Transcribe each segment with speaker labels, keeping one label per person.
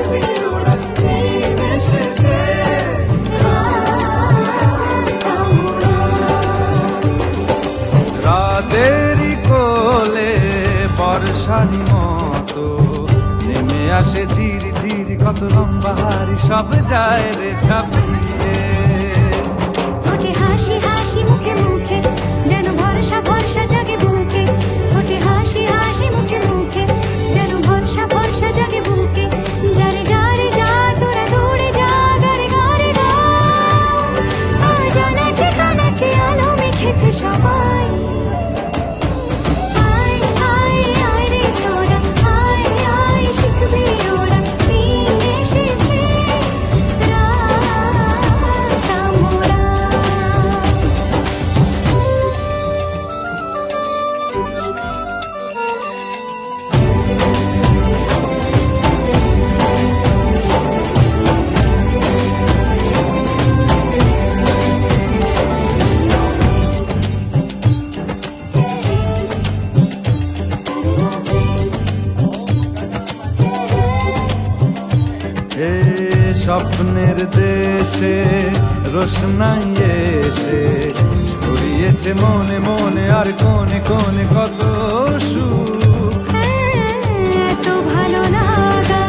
Speaker 1: শিখবি ওরা দিন এসেছে রাতেরই কোলে বর্ষারি মতো নেমে আসে ঝির ঝির কত লম্বা হারি সব যায় রে ঝাঁপিয়ে
Speaker 2: ঠোঁটে হাসি হাসি মুখে মুখে যেন ভরসা ভরসা জাগে বুকে ঠোঁটে হাসি হাসি মুখে মুখে যেন ভরসা ভরসা জাগে বুকে যারে যারে যা তোরা দৌড়ে যা গারে গারে গা আজ নাচে কানাচে আলো মেখেছে সবাই আয় আয় আয় রে তোরা আয় আয় শিখবি ওরা দিন এসেছে রাত মোরা
Speaker 1: এ স্বপ্নের দেশে রোশনাই এসে ছড়িয়েছে মনে মনে আর কোনে কোনে কত সুখ
Speaker 2: এত ভালো লাগা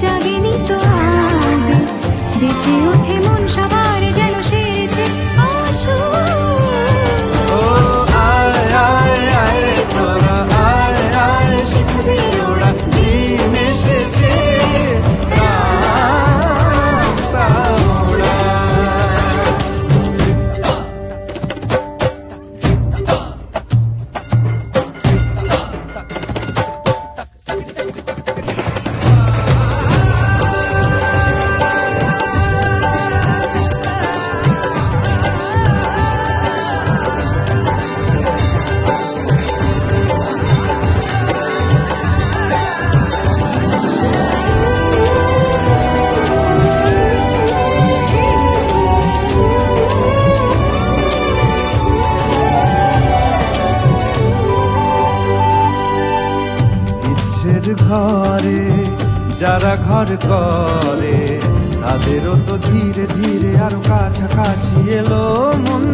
Speaker 2: জাগেনি তো আগে বেঁচে ওঠে মন সবার যেন সেরেছে
Speaker 1: ও আয় আয় আয় রে তোরা আয় আয় শিখবি ওরা দিন এসেছে রাত মোরা ইচ্ছের ঘরে যারা ঘর করে তাদেরও তো ধীরে ধীরে আরো কাছাকাছি এলো মন